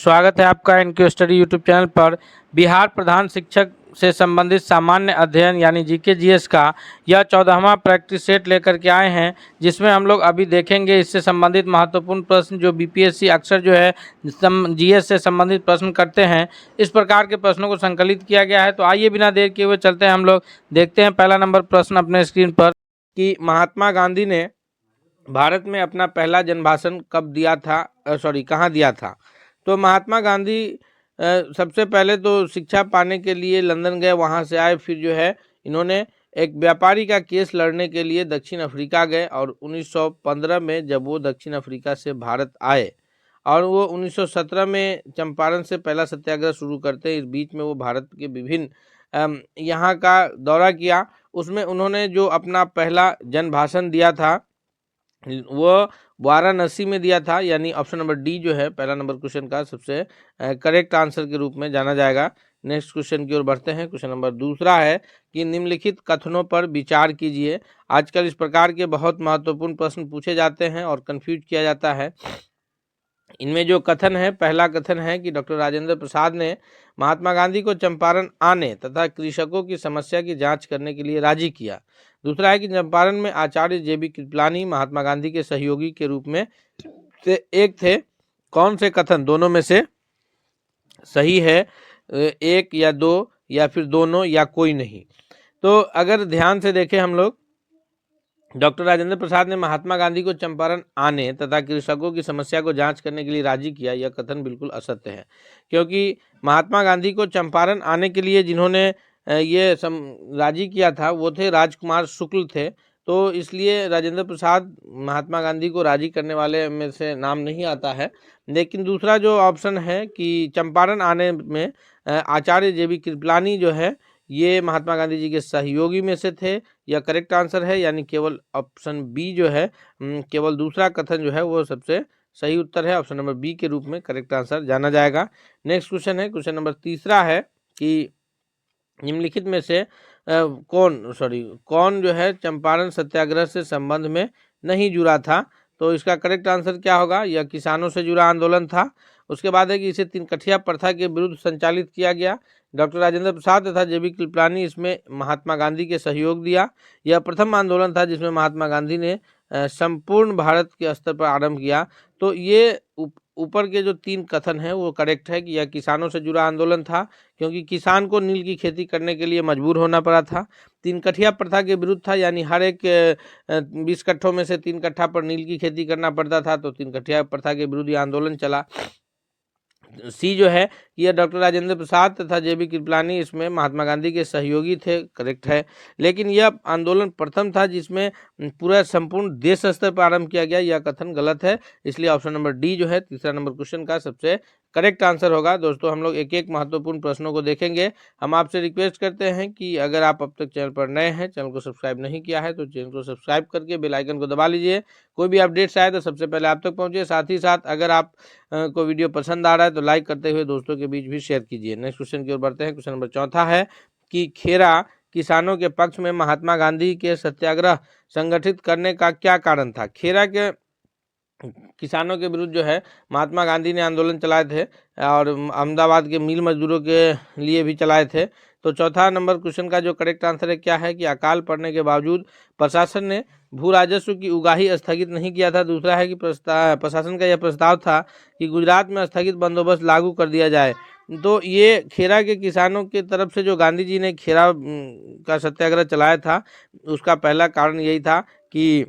स्वागत है आपका इनक्यू स्टडी यूट्यूब चैनल पर। बिहार प्रधान शिक्षक से संबंधित सामान्य अध्ययन यानी जीके जीएस का यह 14वां प्रैक्टिस सेट लेकर के आए हैं, जिसमें हम लोग अभी देखेंगे इससे संबंधित महत्वपूर्ण प्रश्न जो बीपीएससी अक्सर जो है जीएस से संबंधित प्रश्न करते हैं। इस प्रकार के प्रश्नों को संकलित किया गया है। तो आइए बिना देर किए हुए चलते हैं, हम लोग देखते हैं पहला नंबर प्रश्न अपने स्क्रीन पर कि महात्मा गांधी ने भारत में अपना पहला जनभाषण कब दिया था, कहाँ दिया था। तो महात्मा गांधी सबसे पहले तो शिक्षा पाने के लिए लंदन गए, वहाँ से आए, फिर जो है इन्होंने एक व्यापारी का केस लड़ने के लिए दक्षिण अफ्रीका गए और 1915 में जब वो दक्षिण अफ्रीका से भारत आए और वो 1917 में चंपारण से पहला सत्याग्रह शुरू करते हैं। इस बीच में वो भारत के विभिन्न यहाँ का दौरा किया। उसमें उन्होंने जो अपना पहला जन भाषण दिया था वो वाराणसी में दिया था, यानी ऑप्शन नंबर डी जो है पहला नंबर क्वेश्चन का सबसे करेक्ट आंसर के रूप में जाना जाएगा। नेक्स्ट क्वेश्चन की ओर बढ़ते हैं। क्वेश्चन नंबर दूसरा है कि निम्नलिखित कथनों पर विचार कीजिए। आजकल इस प्रकार के बहुत महत्वपूर्ण प्रश्न पूछे जाते हैं और कंफ्यूज किया जाता है। इनमें जो कथन है, पहला कथन है कि डॉक्टर राजेंद्र प्रसाद ने महात्मा गांधी को चंपारण आने तथा कृषकों की समस्या की जांच करने के लिए राजी किया। दूसरा है कि चंपारण में आचार्य जेबी कृपलानी महात्मा गांधी के सहयोगी के रूप में एक थे। कौन से कथन दोनों में से सही है, एक या दो या फिर दोनों या कोई नहीं। तो अगर ध्यान से देखें हम लोग, डॉक्टर राजेंद्र प्रसाद ने महात्मा गांधी को चंपारण आने तथा कृषकों की समस्या को जांच करने के लिए राजी किया, यह कथन बिल्कुल असत्य है, क्योंकि महात्मा गांधी को चंपारण आने के लिए जिन्होंने राजी किया था वो थे राजकुमार शुक्ल थे। तो इसलिए राजेंद्र प्रसाद महात्मा गांधी को राजी करने वाले में से नाम नहीं आता है। लेकिन दूसरा जो ऑप्शन है कि चंपारण आने में आचार्य जेबी कृपलानी जो है ये महात्मा गांधी जी के सहयोगी में से थे, यह करेक्ट आंसर है। यानी केवल ऑप्शन बी जो है, केवल दूसरा कथन जो है वो सबसे सही उत्तर है। ऑप्शन नंबर बी के रूप में करेक्ट आंसर जाना जाएगा। नेक्स्ट क्वेश्चन है, क्वेश्चन नंबर तीसरा है कि निम्नलिखित में से कौन जो है चंपारण सत्याग्रह से संबंध में नहीं जुड़ा था। तो इसका करेक्ट आंसर क्या होगा, यह किसानों से जुड़ा आंदोलन था। उसके बाद है कि इसे तीनकठिया प्रथा के विरुद्ध संचालित किया गया। डॉक्टर राजेंद्र प्रसाद तथा जेबी कृपलानी इसमें महात्मा गांधी के सहयोग दिया। यह प्रथम आंदोलन था जिसमें महात्मा गांधी ने संपूर्ण भारत के स्तर पर आरंभ किया। तो ये ऊपर के जो तीन कथन हैं वो करेक्ट है कि यह किसानों से जुड़ा आंदोलन था, क्योंकि किसान को नील की खेती करने के लिए मजबूर होना पड़ा था। तीन कठिया प्रथा के विरुद्ध था, यानी हर एक 20 कट्ठों में से 3 कट्ठा पर नील की खेती करना पड़ता था। तो तीन कठिया प्रथा के विरुद्ध ये आंदोलन चला। सी जो है यह डॉक्टर राजेंद्र प्रसाद तथा जेबी कृपलानी इसमें महात्मा गांधी के सहयोगी थे, करेक्ट है। लेकिन यह आंदोलन प्रथम था जिसमें पूरा संपूर्ण देश स्तर पर आरंभ किया गया, यह कथन गलत है। इसलिए ऑप्शन नंबर डी जो है तीसरा नंबर क्वेश्चन का सबसे करेक्ट आंसर होगा। दोस्तों हम लोग एक एक महत्वपूर्ण प्रश्नों को देखेंगे। हम आपसे रिक्वेस्ट करते हैं कि अगर आप अब तक चैनल पर नए हैं, चैनल को सब्सक्राइब नहीं किया है तो चैनल को सब्सक्राइब करके बेल आइकन को दबा लीजिए। कोई भी अपडेट्स आए तो सबसे पहले आप तक पहुंचे। साथ ही साथ अगर आप को वीडियो पसंद आ रहा है तो लाइक करते हुए दोस्तों के बीच भी शेयर कीजिए। नेक्स्ट क्वेश्चन की ओर बढ़ते हैं। क्वेश्चन नंबर चौथा है कि खेरा किसानों के पक्ष में महात्मा गांधी के सत्याग्रह संगठित करने का क्या कारण था। खेरा के किसानों के विरुद्ध जो है महात्मा गांधी ने आंदोलन चलाए थे और अहमदाबाद के मिल मजदूरों के लिए भी चलाए थे। तो चौथा नंबर क्वेश्चन का जो करेक्ट आंसर है क्या है कि अकाल पड़ने के बावजूद प्रशासन ने भू राजस्व की उगाही स्थगित नहीं किया था। दूसरा है कि प्रशासन का यह प्रस्ताव था कि गुजरात में स्थगित बंदोबस्त लागू कर दिया जाए। तो ये खेरा के किसानों की तरफ से जो गांधी जी ने खेरा का सत्याग्रह चलाया था उसका पहला कारण यही था कि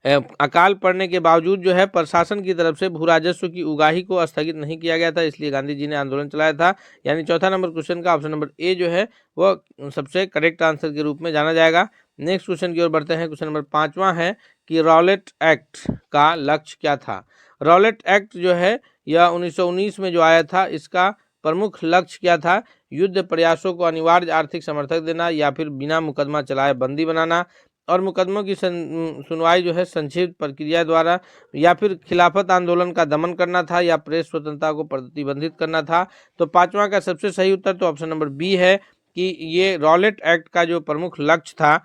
अकाल पड़ने के बावजूद जो है प्रशासन की तरफ से भू राजस्व की उगाही को स्थगित नहीं किया गया था, इसलिए गांधी जी ने आंदोलन चलाया था। यानी चौथा नंबर क्वेश्चन का ऑप्शन नंबर ए जो है वो सबसे करेक्ट आंसर के रूप में जाना जाएगा। नेक्स्ट क्वेश्चन की ओर बढ़ते हैं। क्वेश्चन नंबर 5वां है कि रॉलेट एक्ट का लक्ष्य क्या था। रॉलेट एक्ट जो है यह 1919 में जो आया था, इसका प्रमुख लक्ष्य क्या था। युद्ध प्रयासों को अनिवार्य आर्थिक समर्थक देना या फिर बिना मुकदमा चलाए बंदी बनाना और मुकदमों की सुनवाई जो है संक्षिप्त प्रक्रिया द्वारा या फिर खिलाफत आंदोलन का दमन करना था या प्रेस स्वतंत्रता को प्रतिबंधित करना था। तो 5वां का सबसे सही उत्तर तो ऑप्शन नंबर बी है कि ये रॉलेट एक्ट का जो प्रमुख लक्ष्य था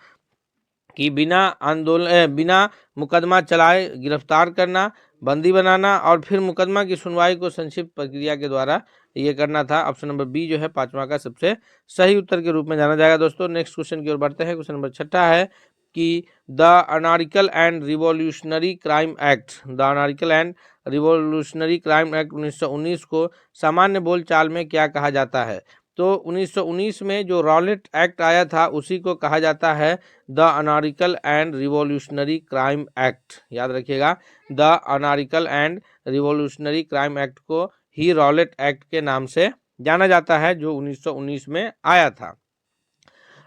कि बिना मुकदमा चलाए गिरफ्तार करना, बंदी बनाना और फिर मुकदमा की सुनवाई को संक्षिप्त प्रक्रिया के द्वारा ये करना था। ऑप्शन नंबर बी जो है पांचवा का सबसे सही उत्तर के रूप में जाना जाएगा। दोस्तों नेक्स्ट क्वेश्चन की ओर बढ़ते हैं। क्वेश्चन नंबर छठा है कि the anarchical and revolutionary crime act, the anarchical and revolutionary crime act 1919 को सामान्य बोलचाल में क्या कहा जाता है? तो 1919 में जो रॉलेट एक्ट आया था उसी को कहा जाता है the anarchical and revolutionary crime act. याद रखिएगा, the anarchical and revolutionary crime act को ही रॉलेट एक्ट के नाम से जाना जाता है, जो 1919 में आया था।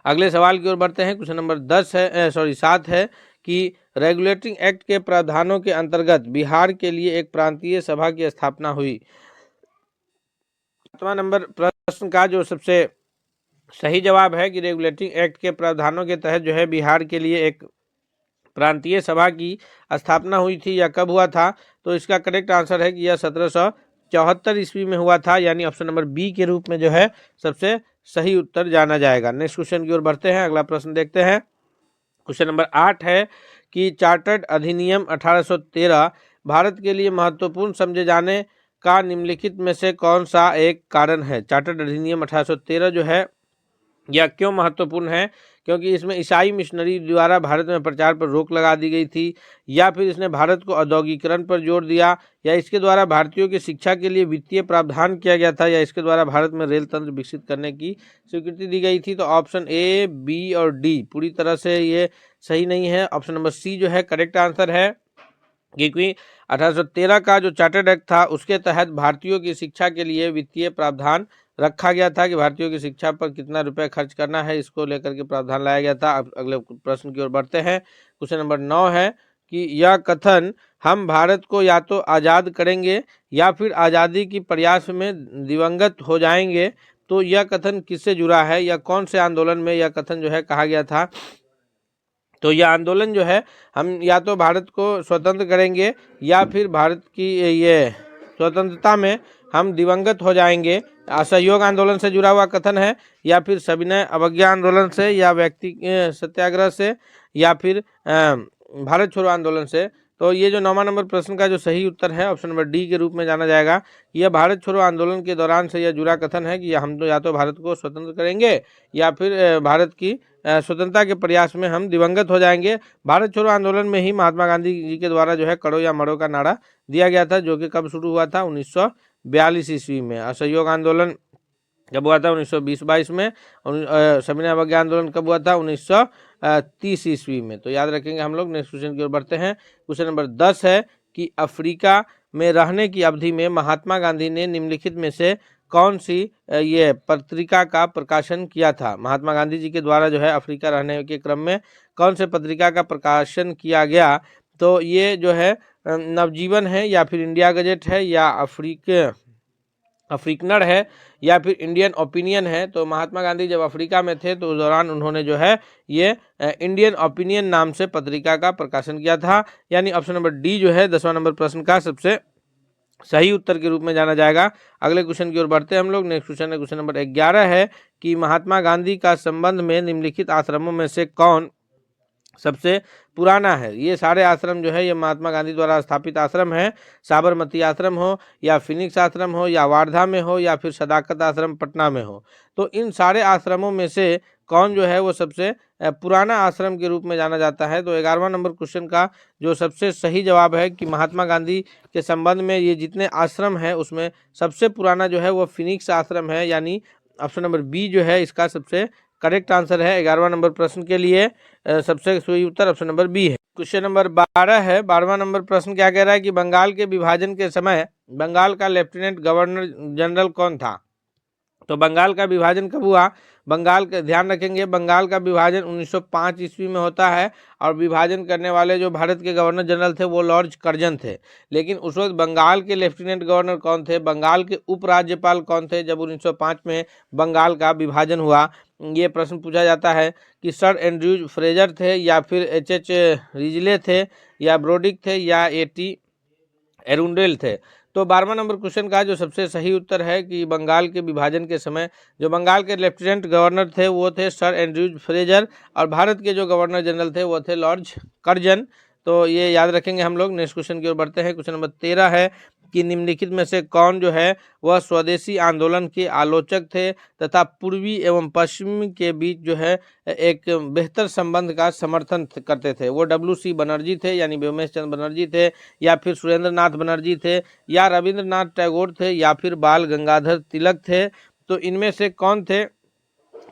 अगले सवाल की ओर बढ़ते हैं। क्वेश्चन नंबर 7 है कि रेगुलेटिंग एक्ट के प्रावधानों के अंतर्गत बिहार के लिए एक प्रांतीय सभा की स्थापना हुई। 7वां नंबर प्रश्न का जो सबसे सही जवाब है कि रेगुलेटिंग एक्ट के प्रावधानों के तहत जो है बिहार के लिए एक प्रांतीय सभा की स्थापना हुई थी या कब हुआ था? तो इसका करेक्ट आंसर है कि यह 1774 ईस्वी में हुआ था, यानी ऑप्शन नंबर बी के रूप में जो है सबसे सही उत्तर जाना जाएगा। नेक्स्ट क्वेश्चन की ओर बढ़ते हैं। अगला प्रश्न देखते हैं। क्वेश्चन नंबर 8 है कि चार्टर्ड अधिनियम 1813 भारत के लिए महत्वपूर्ण समझे जाने का निम्नलिखित में से कौन सा एक कारण है? चार्टर्ड अधिनियम 1813 जो है यह क्यों महत्वपूर्ण है? क्योंकि इसमें ईसाई मिशनरी द्वारा भारत में प्रचार पर रोक लगा दी गई थी, या फिर इसने भारत को औद्योगिकरण पर जोर दिया, या इसके द्वारा भारतीयों की शिक्षा के लिए वित्तीय प्रावधान किया गया था, या इसके द्वारा भारत में रेल तंत्र विकसित करने की स्वीकृति दी गई थी। तो ऑप्शन ए, बी और डी पूरी तरह से ये सही नहीं है। ऑप्शन नंबर सी जो है करेक्ट आंसर है, क्योंकि 1813 का जो चार्टर्ड एक्ट था उसके तहत भारतीयों की शिक्षा के लिए वित्तीय प्रावधान रखा गया था कि भारतीयों की शिक्षा पर कितना रुपए खर्च करना है, इसको लेकर के प्रावधान लाया गया था। अब अगले प्रश्न की ओर बढ़ते हैं। क्वेश्चन नंबर 9 है कि यह कथन हम भारत को या तो आज़ाद करेंगे या फिर आज़ादी की प्रयास में दिवंगत हो जाएंगे, तो यह कथन किससे जुड़ा है या कौन से आंदोलन में यह कथन जो है कहा गया था? तो यह आंदोलन जो है हम या तो भारत को स्वतंत्र करेंगे या फिर भारत की ये स्वतंत्रता में हम दिवंगत हो जाएंगे, असहयोग आंदोलन से जुड़ा हुआ कथन है, या फिर सविनय अवज्ञा आंदोलन से, या व्यक्ति सत्याग्रह से, या फिर भारत छोड़ो आंदोलन से। तो ये जो 9वां नंबर प्रश्न का जो सही उत्तर है ऑप्शन नंबर डी के रूप में जाना जाएगा। यह भारत छोड़ो आंदोलन के दौरान से यह जुड़ा कथन है कि हम तो या तो भारत को स्वतंत्र करेंगे या फिर भारत की स्वतंत्रता के प्रयास में हम दिवंगत हो जाएंगे। भारत छोड़ो आंदोलन में ही महात्मा गांधी जी के द्वारा जो है करो या मरो का नारा दिया गया था, जो कि कब शुरू हुआ था? 1942 ईस्वी में। असहयोग आंदोलन कब हुआ था? 1920-22 में। सविनय अवज्ञा आंदोलन कब हुआ था? 1930 ईस्वी में। तो याद रखेंगे हम लोग। नेक्स्ट क्वेश्चन की ओर बढ़ते हैं। क्वेश्चन नंबर 10 है कि अफ्रीका में रहने की अवधि में महात्मा गांधी ने निम्नलिखित में से कौन सी ये पत्रिका का प्रकाशन किया था? महात्मा गांधी जी के द्वारा जो है अफ्रीका रहने के क्रम में कौन से पत्रिका का प्रकाशन किया गया? तो ये जो है नवजीवन है, या फिर इंडिया गजेट है, या अफ्रीकनर है, या फिर इंडियन ओपिनियन है। तो महात्मा गांधी जब अफ्रीका में थे तो उस दौरान उन्होंने जो है ये इंडियन ओपिनियन नाम से पत्रिका का प्रकाशन किया था, यानी ऑप्शन नंबर डी जो है 10वां नंबर प्रश्न का सबसे सही उत्तर के रूप में जाना जाएगा। अगले क्वेश्चन की ओर बढ़ते हैं हम लोग। नेक्स्ट क्वेश्चन है क्वेश्चन नंबर 11 है कि महात्मा गांधी का संबंध में निम्नलिखित आश्रमों में से कौन सबसे पुराना है? ये सारे आश्रम जो है ये महात्मा गांधी द्वारा स्थापित आश्रम है। साबरमती आश्रम हो, या फिनिक्स आश्रम हो, या वार्धा में हो, या फिर सदाकत आश्रम पटना में हो। तो इन सारे आश्रमों में से कौन जो है वो सबसे पुराना आश्रम के रूप में जाना जाता है? तो 11वां नंबर क्वेश्चन का जो सबसे सही जवाब है कि महात्मा गांधी के संबंध में ये जितने आश्रम है उसमें सबसे पुराना जो है वो फिनिक्स आश्रम है, यानी ऑप्शन नंबर बी जो है इसका सबसे करेक्ट आंसर है 11वां नंबर प्रश्न के लिए। सबसे सही उत्तर ऑप्शन नंबर बी है। क्वेश्चन नंबर 12 है। 12वां नंबर प्रश्न क्या कह रहा है कि बंगाल के विभाजन के समय बंगाल का लेफ्टिनेंट गवर्नर जनरल कौन था? तो बंगाल का विभाजन कब हुआ? बंगाल का ध्यान रखेंगे, बंगाल का विभाजन 1905 ईस्वी में होता है, और विभाजन करने वाले जो भारत के गवर्नर जनरल थे वो लॉर्ड कर्जन थे। लेकिन उस वक्त बंगाल के लेफ्टिनेंट गवर्नर कौन थे? बंगाल के उपराज्यपाल कौन थे जब 1905 में बंगाल का विभाजन हुआ? ये प्रश्न पूछा जाता है कि सर एंड्रयूज फ्रेजर थे, या फिर H.H. रिजले थे, या ब्रोडिक थे, या A.T. एरुंडेल थे। तो 12वां नंबर क्वेश्चन का जो सबसे सही उत्तर है कि बंगाल के विभाजन के समय जो बंगाल के लेफ्टिनेंट गवर्नर थे वो थे सर एंड्रयूज फ्रेजर, और भारत के जो गवर्नर जनरल थे वो थे लॉर्ड कर्जन। तो ये याद रखेंगे हम लोग। नेक्स्ट क्वेश्चन की ओर बढ़ते हैं। क्वेश्चन नंबर 13 है कि निम्नलिखित में से कौन जो है वह स्वदेशी आंदोलन के आलोचक थे तथा पूर्वी एवं पश्चिमी के बीच जो है एक बेहतर संबंध का समर्थन करते थे। वो WC बनर्जी थे, यानी व्योमेश चंद्र बनर्जी थे, या फिर सुरेंद्र नाथ बनर्जी थे, या रविंद्रनाथ टैगोर थे, या फिर बाल गंगाधर तिलक थे। तो इनमें से कौन थे?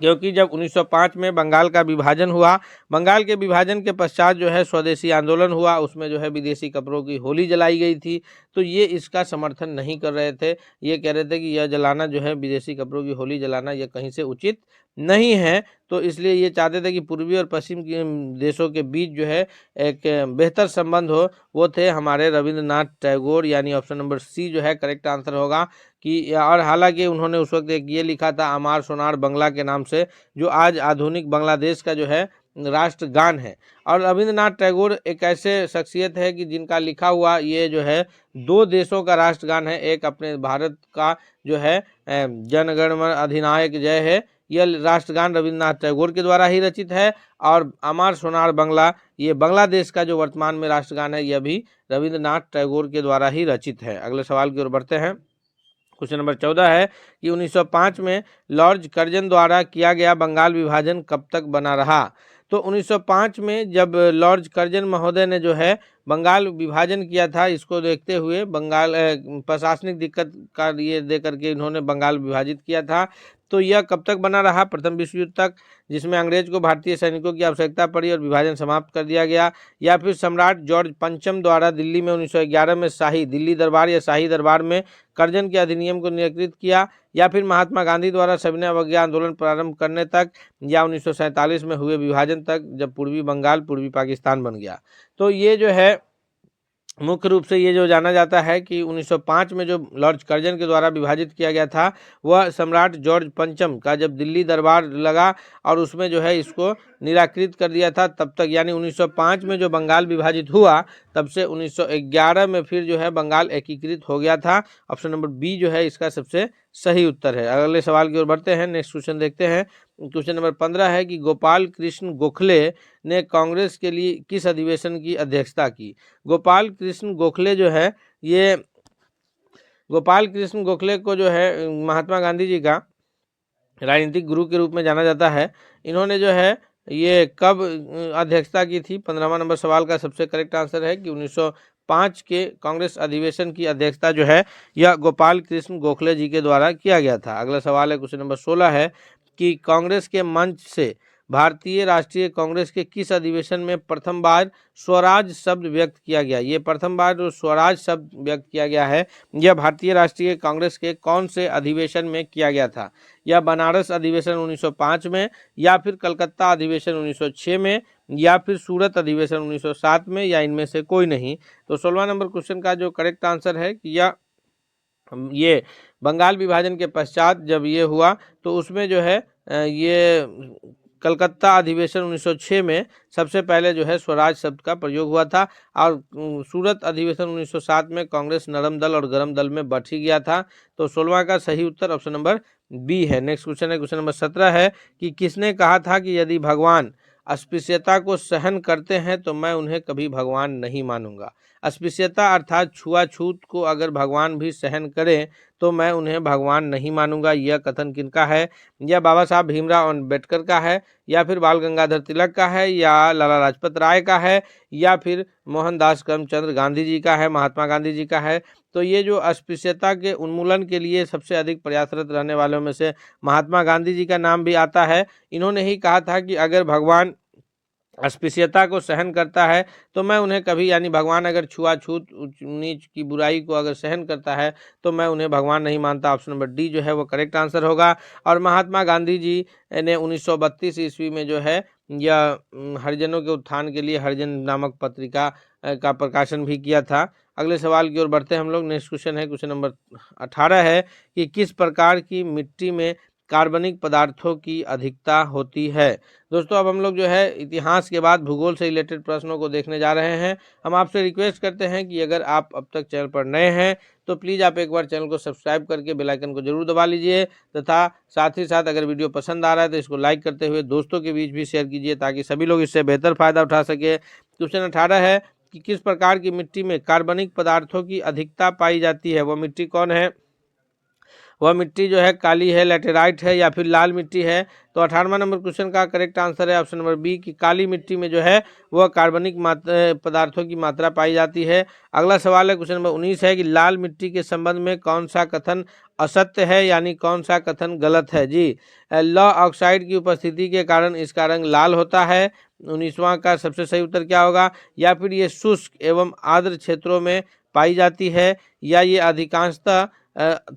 क्योंकि जब 1905 में बंगाल का विभाजन हुआ, बंगाल के विभाजन के पश्चात जो है स्वदेशी आंदोलन हुआ, उसमें जो है विदेशी कपड़ों की होली जलाई गई थी। तो ये इसका समर्थन नहीं कर रहे थे। ये कह रहे थे कि यह जलाना जो है, विदेशी कपड़ों की होली जलाना, यह कहीं से उचित नहीं है। तो इसलिए ये चाहते थे कि पूर्वी और पश्चिम के देशों के बीच जो है एक बेहतर संबंध हो। वो थे हमारे रविंद्रनाथ टैगोर, यानी ऑप्शन नंबर सी जो है करेक्ट आंसर होगा। कि और हालांकि उन्होंने उस वक्त एक ये लिखा था अमार सोनार बंगला के नाम से, जो आज आधुनिक बांग्लादेश का जो है राष्ट्रगान है। और रविंद्रनाथ टैगोर एक ऐसे शख्सियत है कि जिनका लिखा हुआ ये जो है 2 देशों का राष्ट्रगान है। एक अपने भारत का जो है जन गण मन अधिनायक जय है, यह राष्ट्रगान रविंद्रनाथ टैगोर के द्वारा ही रचित है। और अमार सोनार बंगला, ये बांग्लादेश का जो वर्तमान में राष्ट्रगान है, यह भी रविंद्रनाथ टैगोर के द्वारा ही रचित है। अगले सवाल की ओर बढ़ते हैं। क्वेश्चन नंबर 14 है कि 1905 में लॉर्ड कर्जन द्वारा किया गया बंगाल विभाजन कब तक बना रहा? तो 1905 में जब लॉर्ड कर्जन महोदय ने जो है बंगाल विभाजन किया था, इसको देखते हुए बंगाल प्रशासनिक दिक्कत का ये दे करके इन्होंने बंगाल विभाजित किया था। तो यह कब तक बना रहा? प्रथम विश्व युद्ध तक, जिसमें अंग्रेज को भारतीय सैनिकों की आवश्यकता पड़ी और विभाजन समाप्त कर दिया गया। या फिर सम्राट जॉर्ज पंचम द्वारा दिल्ली में 1911 में शाही दिल्ली दरबार या शाही दरबार में कर्जन के अधिनियम को निराकृत किया। या फिर महात्मा गांधी द्वारा सविनय अवज्ञा आंदोलन प्रारंभ करने तक, या 1947 में हुए विभाजन तक, जब पूर्वी बंगाल पूर्वी पाकिस्तान बन गया। तो ये जो है मुख्य रूप से ये जो जाना जाता है कि 1905 में जो लॉर्ड कर्जन के द्वारा विभाजित किया गया था, वह सम्राट जॉर्ज पंचम का जब दिल्ली दरबार लगा और उसमें जो है इसको निराकृत कर दिया था, तब तक, यानी 1905 में जो बंगाल विभाजित हुआ, तब से 1911 में फिर जो है बंगाल एकीकृत हो गया था। ऑप्शन नंबर बी जो है इसका सबसे सही उत्तर है। अगले सवाल की ओर बढ़ते हैं। नेक्स्ट क्वेश्चन देखते हैं। क्वेश्चन नंबर 15 है कि गोपाल कृष्ण गोखले ने कांग्रेस के लिए किस अधिवेशन की अध्यक्षता की? गोपाल कृष्ण गोखले जो है, ये गोपाल कृष्ण गोखले को जो है महात्मा गांधी जी का राजनीतिक गुरु के रूप में जाना जाता है। इन्होंने जो है ये कब अध्यक्षता की थी? 15वां नंबर सवाल का सबसे करेक्ट आंसर है कि 1905 के कांग्रेस अधिवेशन की अध्यक्षता जो है यह गोपाल कृष्ण गोखले जी के द्वारा किया गया था। अगला सवाल है क्वेश्चन नंबर 16 है कि कांग्रेस के मंच से भारतीय राष्ट्रीय कांग्रेस के किस अधिवेशन में प्रथम बार स्वराज शब्द व्यक्त किया गया? ये प्रथम बार जो स्वराज शब्द व्यक्त किया गया है, यह भारतीय राष्ट्रीय कांग्रेस के कौन से अधिवेशन में किया गया था? या बनारस अधिवेशन 1905 में, या फिर कलकत्ता अधिवेशन 1906 में, या फिर सूरत अधिवेशन 1907 में, या इनमें से कोई नहीं? तो 16वां नंबर क्वेश्चन का जो करेक्ट आंसर है कि ये बंगाल विभाजन के पश्चात जब ये हुआ, तो उसमें जो है ये कलकत्ता अधिवेशन 1906 में सबसे पहले जो है स्वराज शब्द का प्रयोग हुआ था। और सूरत अधिवेशन 1907 में कांग्रेस नरम दल और गरम दल में बट ही गया था। तो 16वां का सही उत्तर ऑप्शन नंबर बी है। नेक्स्ट क्वेश्चन है क्वेश्चन नंबर 17 है कि किसने कहा था कि यदि भगवान अस्पृश्यता को सहन करते हैं तो मैं उन्हें कभी भगवान नहीं मानूंगा? अस्पृश्यता अर्थात छुआछूत को अगर भगवान भी सहन करें तो मैं उन्हें भगवान नहीं मानूंगा, यह कथन किनका है? यह बाबा साहब भीमराव अम्बेडकर का है, या फिर बाल गंगाधर तिलक का है, या लाला लाजपत राय का है, या फिर मोहनदास करमचंद गांधी जी का है, महात्मा गांधी जी का है? तो ये जो अस्पृश्यता के उन्मूलन के लिए सबसे अधिक प्रयासरत रहने वालों में से महात्मा गांधी जी का नाम भी आता है। इन्होंने ही कहा था कि अगर भगवान अस्पृश्यता को सहन करता है तो मैं उन्हें कभी, यानी भगवान अगर छुआछूत नीच की बुराई को अगर सहन करता है तो मैं उन्हें भगवान नहीं मानता। ऑप्शन नंबर डी जो है वो करेक्ट आंसर होगा। और महात्मा गांधी जी ने 1932 ईस्वी में जो है यह हरिजनों के उत्थान के लिए हरिजन नामक पत्रिका का प्रकाशन भी किया था। अगले सवाल की ओर बढ़ते हैं हम लोग। नेक्स्ट क्वेश्चन है क्वेश्चन नंबर 18 है कि किस प्रकार की मिट्टी में कार्बनिक पदार्थों की अधिकता होती है? दोस्तों अब हम लोग जो है इतिहास के बाद भूगोल से रिलेटेड प्रश्नों को देखने जा रहे हैं। हम आपसे रिक्वेस्ट करते हैं कि अगर आप अब तक चैनल पर नए हैं तो प्लीज़ आप एक बार चैनल को सब्सक्राइब करके बेल आइकन को जरूर दबा लीजिए, तथा साथ ही साथ अगर वीडियो पसंद आ रहा है तो इसको लाइक करते हुए दोस्तों के बीच भी शेयर कीजिए ताकि सभी लोग इससे बेहतर फायदा उठा सके। क्वेश्चन 18 है कि किस प्रकार की मिट्टी में कार्बनिक पदार्थों की अधिकता पाई जाती है, वह मिट्टी कौन है? वह मिट्टी जो है काली है, लैटेराइट है या फिर लाल मिट्टी है। तो 18वां नंबर क्वेश्चन का करेक्ट आंसर है ऑप्शन नंबर बी कि काली मिट्टी में जो है वह कार्बनिक पदार्थों की मात्रा पाई जाती है। अगला सवाल है क्वेश्चन नंबर 19 है कि लाल मिट्टी के संबंध में कौन सा कथन असत्य है, यानी कौन सा कथन गलत है? जी, लौ ऑक्साइड की उपस्थिति के कारण इसका रंग लाल होता है। 19वां का सबसे सही उत्तर क्या होगा? या फिर ये शुष्क एवं आर्द्र क्षेत्रों में पाई जाती है, या ये अधिकांशतः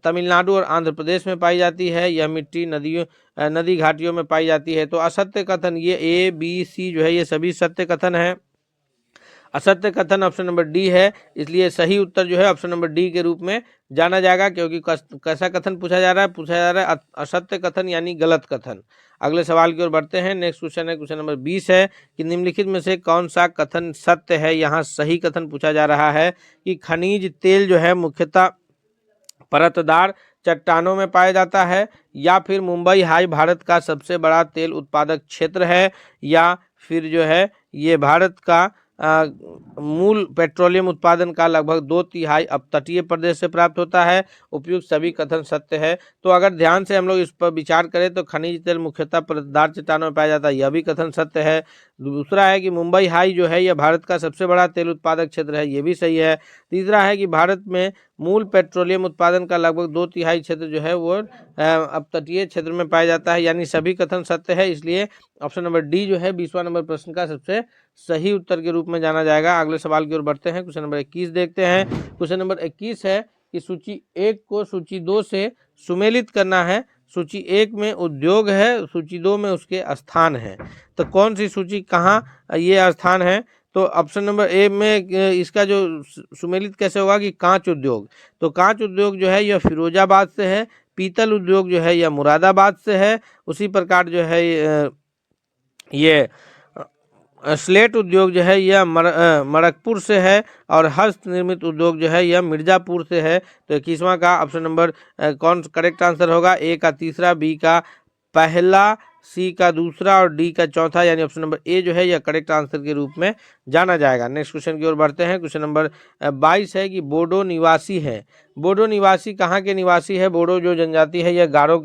तमिलनाडु और आंध्र प्रदेश में पाई जाती है, यह मिट्टी नदी घाटियों में पाई जाती है। तो असत्य कथन ये ए बी सी जो है ये सभी सत्य कथन है। असत्य कथन ऑप्शन नंबर डी है, इसलिए सही उत्तर जो है ऑप्शन नंबर डी के रूप में जाना जाएगा, क्योंकि कैसा कथन पूछा जा रहा है असत्य कथन यानी गलत कथन। अगले सवाल की ओर बढ़ते हैं। नेक्स्ट क्वेश्चन है क्वेश्चन नंबर 20 है कि निम्नलिखित में से कौन सा कथन सत्य है? यहाँ सही कथन पूछा जा रहा है कि खनिज तेल जो है मुख्यतः परतदार चट्टानों में पाया जाता है, या फिर मुंबई हाई भारत का सबसे बड़ा तेल उत्पादक क्षेत्र है, या फिर जो है ये भारत का मूल पेट्रोलियम उत्पादन का लगभग 2/3 अपतटीय प्रदेश से प्राप्त होता है। उपयुक्त सभी कथन सत्य है। तो अगर ध्यान से हम लोग इस पर विचार करें तो खनिज तेल मुख्यतः परतदार चट्टानों में पाया जाता है, यह भी कथन सत्य है। दूसरा है कि मुंबई हाई जो है यह भारत का सबसे बड़ा तेल उत्पादक क्षेत्र है, ये भी सही है। तीसरा है कि भारत में मूल पेट्रोलियम उत्पादन का लगभग 2/3 क्षेत्र जो है वो अपतटीय क्षेत्र में पाया जाता है, यानी सभी कथन सत्य है। इसलिए ऑप्शन नंबर डी जो है 20वां नंबर प्रश्न का सबसे सही उत्तर के रूप में जाना जाएगा। अगले सवाल की ओर बढ़ते हैं। क्वेश्चन नंबर 21 देखते हैं। क्वेश्चन नंबर 21 है कि सूची 1 को सूची 2 से सुमेलित करना है। सूची 1 में उद्योग है, सूची 2 में उसके स्थान है। तो कौन सी सूची कहाँ ये स्थान है? तो ऑप्शन नंबर ए में इसका जो सुमेलित कैसे होगा कि कांच उद्योग। तो कांच उद्योग जो है यह फिरोजाबाद से है, पीतल उद्योग जो है यह मुरादाबाद से है, उसी प्रकार जो है ये स्लेट उद्योग जो है यह मरकपुर से है, और हस्त निर्मित उद्योग जो है यह मिर्जापुर से है। तो 21वां का ऑप्शन नंबर कौन करेक्ट आंसर होगा? ए का तीसरा, बी का पहला, सी का दूसरा और डी का चौथा, यानी ऑप्शन नंबर ए जो है यह करेक्ट आंसर के रूप में जाना जाएगा। नेक्स्ट क्वेश्चन की ओर बढ़ते हैं। क्वेश्चन नंबर 22 है कि बोडो निवासी है। बोडो निवासी कहाँ के निवासी है? बोडो जो जनजाति है यह गारो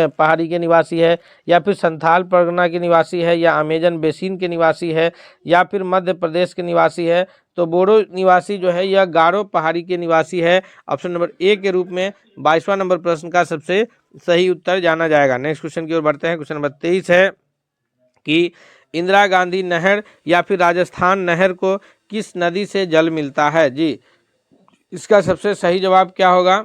पहाड़ी के निवासी है, या फिर संथाल परगना के निवासी है, या अमेजन बेसिन के निवासी है, या फिर मध्य प्रदेश के निवासी है। तो बोडो निवासी जो है यह गारो पहाड़ी के निवासी है। ऑप्शन नंबर ए के रूप में 22वां नंबर प्रश्न का सबसे सही उत्तर जाना जाएगा। नेक्स्ट क्वेश्चन की ओर बढ़ते हैं। क्वेश्चन नंबर 23 है कि इंदिरा गांधी नहर या फिर राजस्थान नहर को किस नदी से जल मिलता है? जी, इसका सबसे सही जवाब क्या होगा?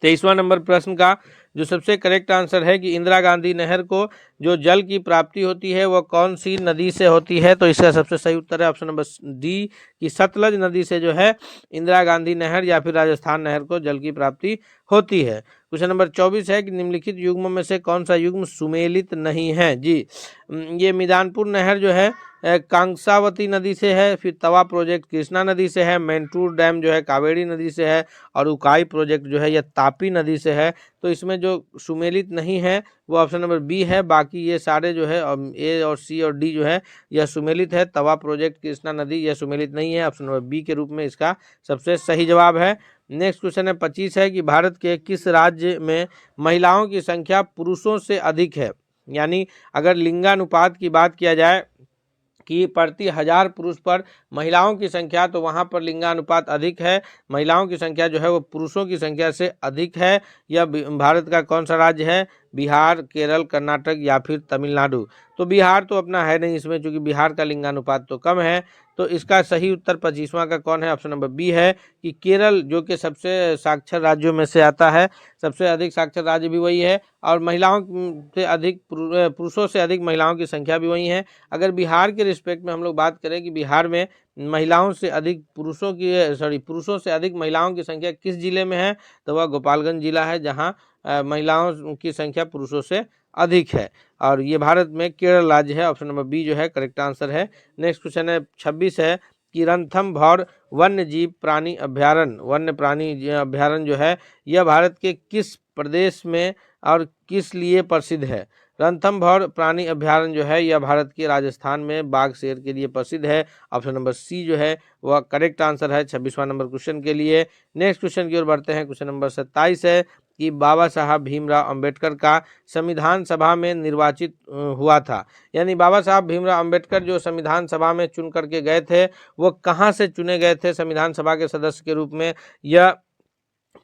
23वां नंबर प्रश्न का जो सबसे करेक्ट आंसर है कि इंदिरा गांधी नहर को जो जल की प्राप्ति होती है वह कौन सी नदी से होती है? तो इसका सबसे सही उत्तर है ऑप्शन नंबर डी कि सतलज नदी से जो है इंदिरा गांधी नहर या फिर राजस्थान नहर को जल की प्राप्ति होती है। क्वेश्चन नंबर 24 है कि निम्नलिखित युग्मों में से कौन सा युग्म सुमेलित नहीं है? जी, ये मिदानपुर नहर जो है कांसावती नदी से है, फिर तवा प्रोजेक्ट कृष्णा नदी से है, मैंटूर डैम जो है कावेरी नदी से है, और उकाई प्रोजेक्ट जो है यह तापी नदी से है। तो इसमें जो सुमेलित नहीं है वो ऑप्शन नंबर बी है। बाकी ये सारे जो है ए और सी और डी जो है यह सुमेलित है। तवा प्रोजेक्ट कृष्णा नदी यह सुमेलित नहीं है। ऑप्शन नंबर बी के रूप में इसका सबसे सही जवाब है। नेक्स्ट क्वेश्चन है 25 है कि भारत के किस राज्य में महिलाओं की संख्या पुरुषों से अधिक है? यानी अगर लिंगानुपात की बात किया जाए कि प्रति 1000 पुरुष पर महिलाओं की संख्या, तो वहाँ पर लिंगानुपात अधिक है, महिलाओं की संख्या जो है वो पुरुषों की संख्या से अधिक है। यह भारत का कौन सा राज्य है? बिहार, केरल, कर्नाटक या फिर तमिलनाडु। तो बिहार तो अपना है नहीं इसमें, क्योंकि बिहार का लिंगानुपात तो कम है। तो इसका सही उत्तर 25वां का कौन है? ऑप्शन नंबर बी है कि केरल, जो कि सबसे साक्षर राज्यों में से आता है, सबसे अधिक साक्षर राज्य भी वही है, और महिलाओं से अधिक पुरुषों से अधिक महिलाओं की संख्या भी वही है। अगर बिहार के रिस्पेक्ट में हम लोग बात करें कि बिहार में महिलाओं से अधिक पुरुषों से अधिक महिलाओं की संख्या किस जिले में है? तो वह गोपालगंज जिला है, जहाँ महिलाओं की संख्या पुरुषों से अधिक है, और ये भारत में केरल राज्य है। ऑप्शन नंबर बी जो है करेक्ट आंसर है। नेक्स्ट क्वेश्चन है 26 है कि रणथंभौर वन्य जीव प्राणी अभ्यारण्य, वन्य प्राणी अभ्यारण्य जो है यह भारत के किस प्रदेश में और किस लिए प्रसिद्ध है? रणथंभौर प्राणी अभ्यारण्य जो है यह भारत के राजस्थान में बाघ शेर के लिए प्रसिद्ध है। ऑप्शन नंबर सी जो है वह करेक्ट आंसर है 26वां नंबर क्वेश्चन के लिए। नेक्स्ट क्वेश्चन की ओर बढ़ते हैं। क्वेश्चन नंबर 27 है कि बाबा साहब भीमराव अंबेडकर का संविधान सभा में निर्वाचित हुआ था, यानी बाबा साहब भीमराव अंबेडकर जो संविधान सभा में चुन करके गए थे वो कहाँ से चुने गए थे संविधान सभा के सदस्य के रूप में? यह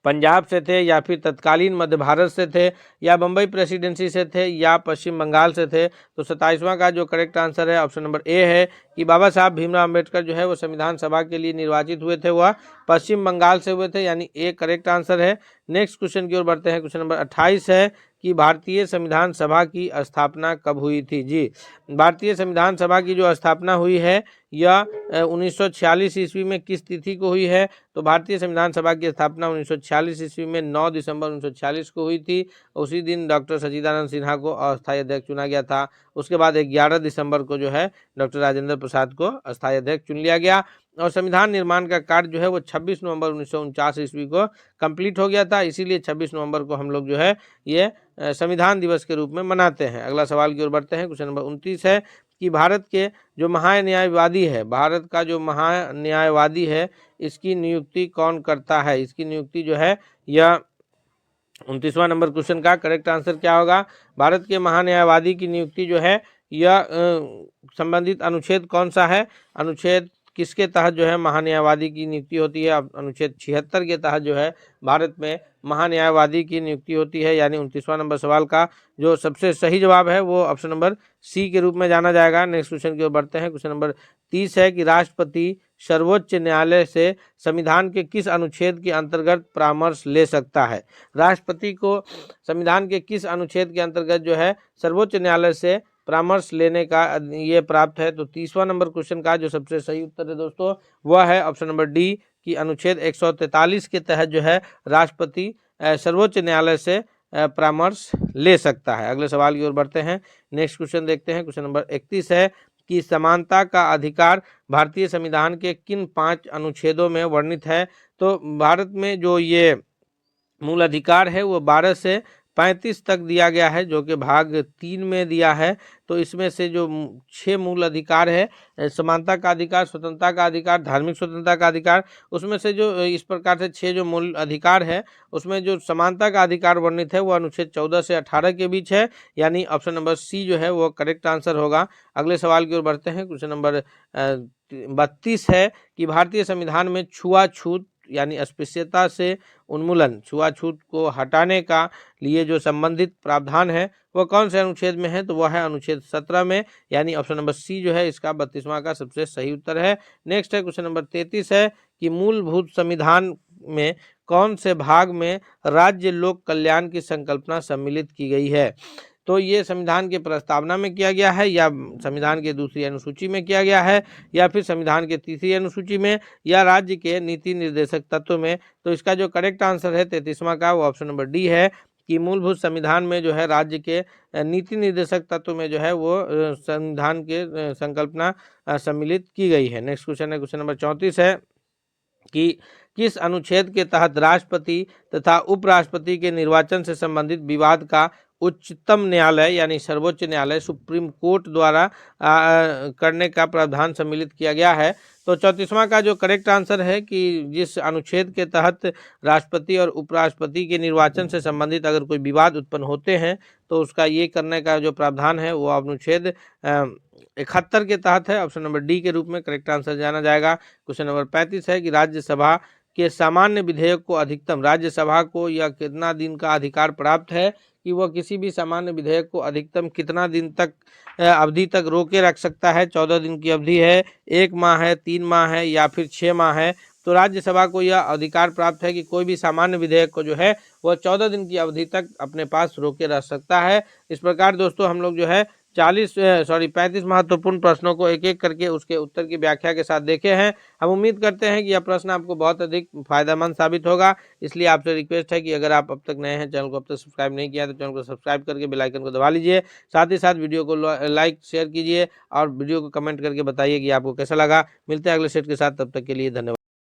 पंजाब से थे, या फिर तत्कालीन मध्य भारत से थे, या बम्बई प्रेसिडेंसी से थे, या पश्चिम बंगाल से थे? तो 27वां का जो करेक्ट आंसर है ऑप्शन नंबर ए है कि बाबा साहब भीमराव अंबेडकर जो है वो संविधान सभा के लिए निर्वाचित हुए थे, वह पश्चिम बंगाल से हुए थे, यानी ए करेक्ट आंसर है। नेक्स्ट क्वेश्चन की ओर बढ़ते हैं। क्वेश्चन नंबर 28 है कि भारतीय संविधान सभा की स्थापना कब हुई थी? जी, भारतीय संविधान सभा की जो स्थापना हुई है यह 1946 ईस्वी में किस तिथि को हुई है? तो भारतीय संविधान सभा की स्थापना 1946 ईस्वी में 9 दिसंबर 1946 को हुई थी। उसी दिन डॉक्टर सच्चिदानंद सिन्हा को अस्थायी अध्यक्ष चुना गया था। उसके बाद 11 दिसंबर को जो है डॉक्टर राजेंद्र प्रसाद को अस्थायी अध्यक्ष चुन लिया गया, और संविधान निर्माण का कार्य जो है वो 26 नवंबर 1949 ईस्वी को कंप्लीट हो गया था। इसीलिए 26 नवंबर को हम लोग जो है ये संविधान दिवस के रूप में मनाते हैं। अगला सवाल की ओर बढ़ते हैं। क्वेश्चन नंबर 29 है कि भारत के जो महान्यायवादी है, भारत का जो महान्यायवादी है इसकी नियुक्ति कौन करता है? इसकी नियुक्ति जो है यह 29वां नंबर क्वेश्चन का करेक्ट आंसर क्या होगा? भारत के महान्यायवादी की नियुक्ति जो है यह संबंधित अनुच्छेद कौन सा है? अनुच्छेद किसके तहत जो है महान्यायवादी की नियुक्ति होती है? अनुच्छेद 76 के तहत जो है भारत में महान्यायवादी की नियुक्ति होती है, यानी 29वां नंबर सवाल का जो सबसे सही जवाब है वो ऑप्शन नंबर सी के रूप में जाना जाएगा। नेक्स्ट क्वेश्चन की ओर बढ़ते हैं। क्वेश्चन नंबर 30 है कि राष्ट्रपति सर्वोच्च न्यायालय से संविधान के किस अनुच्छेद के अंतर्गत परामर्श ले सकता है? राष्ट्रपति को संविधान के किस अनुच्छेद के अंतर्गत जो है सर्वोच्च न्यायालय से परामर्श लेने का ये प्राप्त है? तो 30वां नंबर क्वेश्चन का जो सबसे सही उत्तर है दोस्तों वह है ऑप्शन नंबर डी कि अनुच्छेद 143 के तहत जो है राष्ट्रपति सर्वोच्च न्यायालय से परामर्श ले सकता है। अगले सवाल की ओर बढ़ते हैं। नेक्स्ट क्वेश्चन देखते हैं। क्वेश्चन नंबर 31 है कि समानता का अधिकार भारतीय संविधान के किन 5 अनुच्छेदों में वर्णित है? तो भारत में जो ये मूल अधिकार है वो 12 से 35 तक दिया गया है, जो कि भाग 3 में दिया है। तो इसमें से जो 6 मूल अधिकार है, समानता का अधिकार, स्वतंत्रता का अधिकार, धार्मिक स्वतंत्रता का अधिकार, उसमें से जो इस प्रकार से 6 जो मूल अधिकार है उसमें जो समानता का अधिकार वर्णित है वो अनुच्छेद 14 से 18 के बीच है, यानी ऑप्शन नंबर सी जो है वो करेक्ट आंसर होगा। अगले सवाल की ओर बढ़ते हैं। क्वेश्चन नंबर 32 है कि भारतीय संविधान में छुआछूत यानी अस्पृश्यता से उन्मूलन, छुआछूत को हटाने का लिए जो संबंधित प्रावधान है वह कौन से अनुच्छेद में है? तो वह है अनुच्छेद 17 में, यानी ऑप्शन नंबर सी जो है इसका 32वां का सबसे सही उत्तर है। नेक्स्ट है क्वेश्चन नंबर 33 है कि मूलभूत संविधान में कौन से भाग में राज्य लोक कल्याण की संकल्पना सम्मिलित की गई है? तो ये संविधान के प्रस्तावना में किया गया है, या संविधान के दूसरी अनुसूची में किया गया है, या फिर संविधान के तीसरी अनुसूची में, या राज्य के नीति निर्देशक तत्व में? तो इसका जो करेक्ट आंसर है 33वां का वो ऑप्शन नंबर डी है कि मूलभूत संविधान में जो है राज्य के नीति निर्देशक तत्व में जो है वो संविधान के संकल्पना सम्मिलित की गई है। नेक्स्ट क्वेश्चन है क्वेश्चन नंबर 34 है कि किस अनुच्छेद के तहत राष्ट्रपति तथा उपराष्ट्रपति के निर्वाचन से संबंधित विवाद का उच्चतम न्यायालय यानी सर्वोच्च न्यायालय सुप्रीम कोर्ट द्वारा करने का प्रावधान सम्मिलित किया गया है? तो 34वां का जो करेक्ट आंसर है कि जिस अनुच्छेद के तहत राष्ट्रपति और उपराष्ट्रपति के निर्वाचन से संबंधित अगर कोई विवाद उत्पन्न होते हैं तो उसका ये करने का जो प्रावधान है वो अनुच्छेद 71 के तहत है। ऑप्शन नंबर डी के रूप में करेक्ट आंसर जाना जाएगा। क्वेश्चन नंबर 35 है कि राज्यसभा के सामान्य विधेयक को अधिकतम राज्यसभा को या कितना दिन का अधिकार प्राप्त है कि वह किसी भी सामान्य विधेयक को अधिकतम कितना दिन तक अवधि तक रोके रख सकता है? 14 दिन की अवधि है, 1 माह है, 3 माह है, या फिर 6 माह है? तो राज्यसभा को यह अधिकार प्राप्त है कि कोई भी सामान्य विधेयक को जो है वह 14 दिन की अवधि तक अपने पास रोके रख सकता है। इस प्रकार दोस्तों हम लोग जो है 35 महत्वपूर्ण प्रश्नों को एक एक करके उसके उत्तर की व्याख्या के साथ देखे हैं। हम उम्मीद करते हैं कि यह प्रश्न आपको बहुत अधिक फायदेमंद साबित होगा। इसलिए आपसे रिक्वेस्ट है कि अगर आप अब तक नए हैं, चैनल को अब तक सब्सक्राइब नहीं किया तो चैनल को सब्सक्राइब करके बेल आइकन को दबा लीजिए। साथ ही साथ वीडियो को लाइक शेयर कीजिए और वीडियो को कमेंट करके बताइए कि आपको कैसा लगा। मिलते हैं अगले सेट के साथ, तब तक के लिए धन्यवाद।